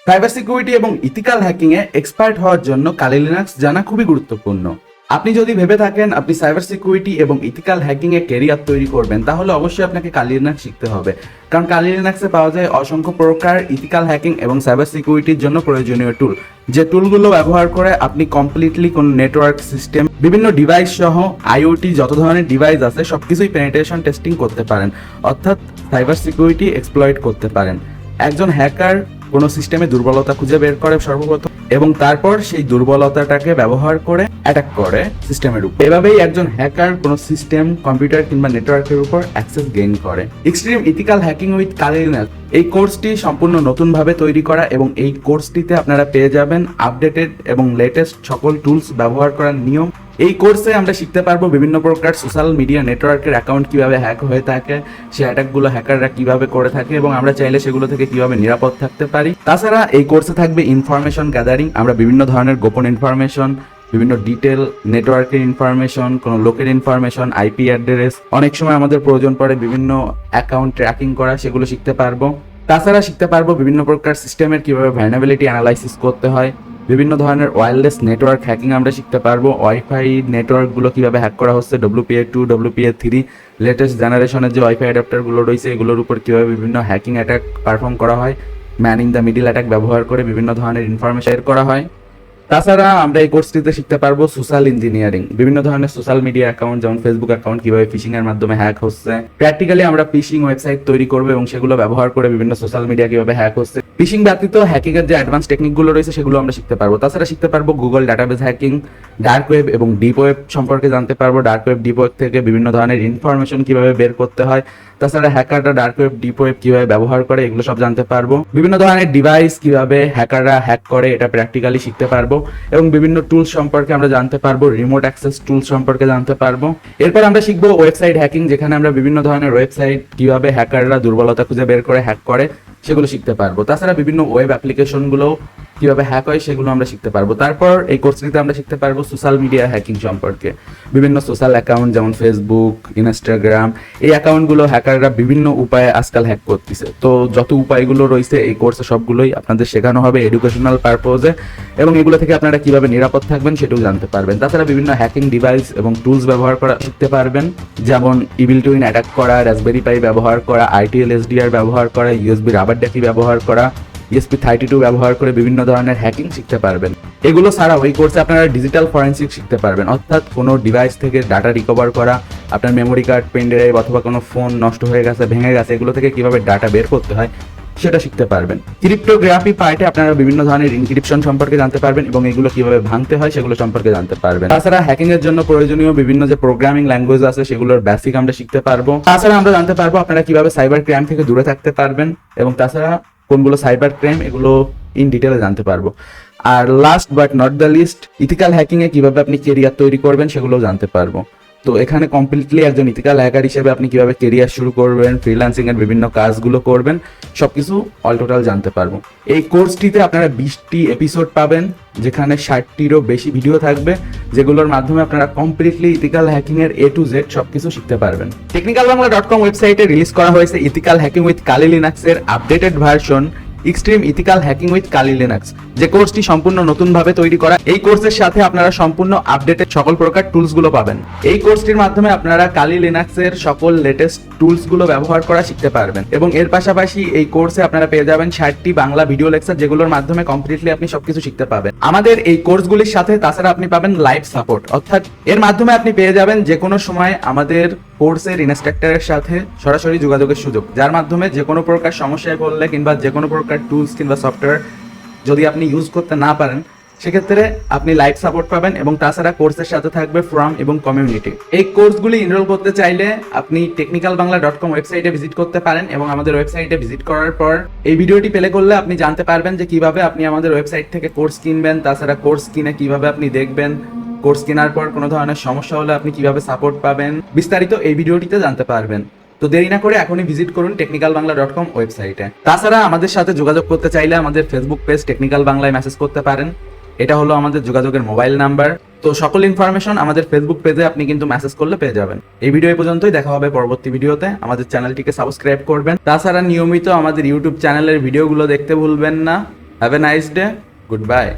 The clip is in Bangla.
সাইবার সিকিউরিটি এবং ইথিক্যাল হ্যাকিং এ এক্সপার্ট হওয়ার জন্য কালি লিনাক্স জানা খুবই গুরুত্বপূর্ণ। আপনি যদি ভেবে থাকেন আপনি সাইবার সিকিউরিটি এবং ইথিক্যাল হ্যাকিং এ ক্যারিয়ার তৈরি করবেন, তাহলে অবশ্যই আপনাকে কালি লিনাক্স শিখতে হবে। কারণ কালি লিনাক্সে পাওয়া যায় অসংখ্য প্রকার ইথিক্যাল হ্যাকিং এবং সাইবার সিকিউরিটির জন্য প্রয়োজনীয় টুল, যে টুলগুলো ব্যবহার করে আপনি কমপ্লিটলি কোন নেটওয়ার্ক সিস্টেম, বিভিন্ন ডিভাইস সহ আইওটি যত ধরনের ডিভাইস আছে সবকিছুই পেনিট্রেশন টেস্টিং করতে পারেন, অর্থাৎ সাইবার সিকিউরিটি এক্সপ্লয়েট করতে পারেন। একজন হ্যাকার কোনো সিস্টেমে দুর্বলতা খুঁজে বের করে সর্বপ্রথম, এবং তারপর সেই দুর্বলতাটাকে ব্যবহার করে অ্যাটাক করে সিস্টেমের উপর। এভাবেই একজন হ্যাকার কোনো সিস্টেম, কম্পিউটার কিংবা নেটওয়ার্কের উপর অ্যাক্সেস গেইন করে। Extreme ethical hacking with Kali Linux এই কোর্সটি সম্পূর্ণ নতুনভাবে তৈরি করা, এবং এই কোর্সটিতে আপনারা পেয়ে যাবেন আপডেটেড এবং লেটেস্ট সকল টুলস ব্যবহার করার নিয়ম। এই কোর্সে আমরা শিখতে পারবো বিভিন্ন প্রকার সোশ্যাল মিডিয়া নেটওয়ার্কের অ্যাকাউন্ট কিভাবে হ্যাক হয়ে থাকে, সেই অ্যাটাকগুলো হ্যাকাররা কিভাবে করে থাকে এবং আমরা চাইলে সেগুলো থেকে কিভাবে নিরাপদ থাকতে পারি। তাছাড়া এই কোর্সে থাকবে ইনফরমেশন গ্যাদারিং, আমরা বিভিন্ন ধরনের গোপন ইনফরমেশন, বিভিন্ন ডিটেল নেটওয়ার্কের ইনফরমেশন, কোনো লোকের ইনফরমেশন, আইপি অ্যাড্রেস, অনেক সময় আমাদের প্রয়োজন পড়ে বিভিন্ন অ্যাকাউন্ট ট্র্যাকিং করা, সেগুলো শিখতে পারবো। তাছাড়া শিখতে পারবো বিভিন্ন প্রকার সিস্টেমের কিভাবে ভালনারেবিলিটি অ্যানালাইসিস করতে হয়, বিভিন্ন ধরনের ওয়্যারলেস নেটওয়ার্ক হ্যাকিং আমরা শিখতে পারবো, ওয়াইফাই নেটওয়ার্কগুলো কিভাবে হ্যাক করা হচ্ছে, WPA2, WPA3 লেটেস্ট জেনারেশনের যে ওয়াইফাই অ্যাডাপ্টারগুলো রয়েছে এগুলোর উপর কিভাবে বিভিন্ন হ্যাকিং অ্যাটাক পারফর্ম করা হয়, man in the middle attack ব্যবহার করে বিভিন্ন ধরনের ইনফরমেশন শেয়ার করা হয়। তাছাড়া আমরা এই কোর্সটিতে শিখতে পারবো সোশ্যাল ইঞ্জিনিয়ারিং, বিভিন্ন ধরনের সোশ্যাল মিডিয়া অ্যাকাউন্ট যেমন ফেসবুক অ্যাকাউন্ট কিভাবে ফিশিং এর মাধ্যমে হ্যাক হচ্ছে। প্র্যাকটিক্যালি আমরা ফিশিং ওয়েবসাইট তৈরি করবো এবং সেগুলো ব্যবহার করে বিভিন্ন সোশ্যাল মিডিয়া কিভাবে হ্যাক হচ্ছে। ফিশিং ব্যতীত হ্যাকিং এর যে অ্যাডভান্স টেকনিকগুলো রয়েছে সেগুলো আমরা শিখতে পারবো। তাছাড়া শিখতে পারবো Google database hacking, dark web এবং ডিপ ওয়েব সম্পর্কে জানতে পারবো। ডার্ক ওয়েব, ডিপ ওয়েব থেকে বিভিন্ন ধরনের ইনফরমেশন কিভাবে বের করতে হয়। তাছাড়া হ্যাকাররা ডার্ক ওয়েব, ডিপ ওয়েব কিভাবে ব্যবহার করে এগুলো সব জানতে পারবো। বিভিন্ন ধরনের ডিভাইস কিভাবে হ্যাকাররা হ্যাক করে এটা প্র্যাকটিক্যালি শিখতে পারবো, এবং বিভিন্ন টুলস সম্পর্কে আমরা জানতে পারবো, রিমোট অ্যাক্সেস টুলস সম্পর্কে জানতে পারবো। এরপর আমরা শিখবো ওয়েবসাইট হ্যাকিং, যেখানে আমরা বিভিন্ন ধরনের ওয়েবসাইট কিভাবে হ্যাকাররা দুর্বলতা খুঁজে বের করে হ্যাক করে সেগুলো শিখতে পারবো। তাছাড়া বিভিন্ন ওয়েব অ্যাপ্লিকেশনগুলো কিভাবে হ্যাক হয় সেগুলো আমরা শিখতে পারবো। তারপর এই কোর্সটিতে আমরা শিখতে পারবো সোশ্যাল মিডিয়া হ্যাকিং সম্পর্কে, বিভিন্ন সোশ্যাল অ্যাকাউন্ট যেমন ফেসবুক, ইনস্টাগ্রাম, এই অ্যাকাউন্টগুলো হ্যাকাররা বিভিন্ন উপায়ে আজকাল হ্যাক করতেছে। তো যত উপায়গুলো রয়েছে এই কোর্সে সবগুলোই আপনাদের শেখানো হবে এডুকেশনাল পারপোজে, এবং এগুলো থেকে আপনারা কিভাবে নিরাপদ থাকবেন সেটাও জানতে পারবেন। তাছাড়া বিভিন্ন হ্যাকিং ডিভাইস এবং টুলস ব্যবহার করা শিখতে পারবেন, যেমন ইভিল টুইন অ্যাটাক করা, রাসবেরি পাই ব্যবহার করা, ITL SDR ব্যবহার করা, USB রাবার ডাকি ব্যবহার করা, ESP32 ব্যবহার করে বিভিন্ন ধরনের হ্যাকিং শিখতে পারবেন। এগুলো ছাড়াও এই কোর্সে আপনারা ডিজিটাল ফরেন্সিক শিখতে পারবেন, অর্থাৎ কোনো ডিভাইস থেকে ডাটা রিকভার করা, আপনার মেমোরি কার্ড, পেন ড্রাইভ অথবা কোনো ফোন নষ্ট হয়ে গেছে, ভেঙে গেছে, এগুলো থেকে কিভাবে ডাটা বের করতে হয় সেটা শিখতে পারবেন। ক্রিপ্টোগ্রাফি পার্টে আপনারা বিভিন্ন ধরনের ইনক্রিপশন সম্পর্কে জানতে পারবেন এবং এগুলো কিভাবে ভাঙতে হয় সেগুলো সম্পর্কে জানতে পারবেন। তাছাড়া হ্যাকিং এর জন্য প্রয়োজনীয় বিভিন্ন যে প্রোগ্রামিং ল্যাঙ্গুয়েজ আছে সেগুলোর বেসিক আমরা শিখতে পারবো। তাছাড়া আমরা জানতে পারবো আপনারা কিভাবে সাইবার ক্রাইম থেকে দূরে থাকতে পারবেন, এবং তাছাড়া কোনগুলো সাইবার ক্রাইম এগুলো ইন ডিটেলে জানতে পারবো। আর last but not the least, ethical hacking এ কিভাবে আপনি কেরিয়ার তৈরি করবেন সেগুলোও জানতে পারবো। তো এখানে কমপ্লিটলি একজন ইথিক্যাল হ্যাকার হিসেবে আপনি কিভাবে কেরিয়ার শুরু করবেন, ফ্রিল্যান্সিং এর বিভিন্ন কাজগুলো করবেন, সবকিছু অল টোটাল জানতে পারবো। এই কোর্সটিতে আপনারা 20টি এপিসোড পাবেন, যেখানে 60টিরও বেশি ভিডিও থাকবে, যেগুলোর মাধ্যমে আপনারা কমপ্লিটলি ইথিক্যাল হ্যাকিং এর A to Z সবকিছু শিখতে পারবেন। technicalbangla.com ওয়েবসাইটে রিলিজ করা হয়েছে ethical hacking with Kali Linux এর updated version extreme ethical hacking with Kali Linux, যে কোর্সটি সম্পূর্ণ নতুনভাবে তৈরি করা। এই কোর্সের সাথে আপনারা সম্পূর্ণ আপডেটেড সকল প্রকার টুলস গুলো পাবেন। এই কোর্সটির মাধ্যমে আপনারা কালি লিনাক্স এর সকল লেটেস্ট টুলস গুলো ব্যবহার করা শিখতে পারবেন, এবং এর পাশাপাশি এই কোর্সে আপনারা পেয়ে যাবেন 60টি বাংলা ভিডিও লেকচার, যেগুলোর মাধ্যমে কমপ্লিটলি আপনি সবকিছু শিখতে পাবেন। আমাদের এই কোর্সগুলির সাথে তাছাড়া আপনি পাবেন লাইভ সাপোর্ট, অর্থাৎ এর মাধ্যমে আপনি পেয়ে যাবেন যে কোনো সময় আমাদের কোর্সের ইনস্ট্রাক্টরের সাথে সরাসরি যোগাযোগের সুযোগ, যার মাধ্যমে যে কোনো প্রকার সমস্যায় পড়লে কিংবা যে কোনো প্রকার টুলস কিংবা সফটওয়্যার যদি আপনি ইউজ করতে না পারেন সেক্ষেত্রে আপনি লাইভ সাপোর্ট পাবেন, এবং তাছাড়া কোর্সের সাথে থাকবে ফোরাম এবং কমিউনিটি। এই কোর্সগুলি এনরোল করতে চাইলে আপনি technicalbangla.com ওয়েবসাইটে ভিজিট করতে পারেন, এবং আমাদের ওয়েবসাইটে ভিজিট করার পর এই ভিডিওটি প্লে করলে আপনি জানতে পারবেন যে কিভাবে আপনি আমাদের ওয়েবসাইট থেকে কোর্স কিনবেন, তাছাড়া কোর্স কিনে কিভাবে আপনি দেখবেন, কোর্স কেনার পর কোনো ধরনের সমস্যা হলে আপনি কিভাবে সাপোর্ট পাবেন, বিস্তারিত এই ভিডিওটিতে জানতে পারবেন। তো দেরি না করে এখনই ভিজিট করুন technicalbangla.com ওয়েবসাইটে। তাছাড়া আমাদের সাথে যোগাযোগ করতে চাইলে আমাদের ফেসবুক পেজ টেকনিক্যাল বাংলায় মেসেজ করতে পারেন, এটা হলো আমাদের যোগাযোগের মোবাইল নাম্বার। তো সকল ইনফরমেশন আমাদের ফেসবুক পেজে আপনি কিন্তু মেসেজ করলে পেয়ে যাবেন। এই ভিডিও পর্যন্তই, দেখা হবে পরবর্তী ভিডিওতে। আমাদের চ্যানেলটিকে সাবস্ক্রাইব করবেন, তাছাড়া নিয়মিত আমাদের ইউটিউব চ্যানেলের ভিডিওগুলো দেখতে ভুলবেন না। Have a nice day, good bye.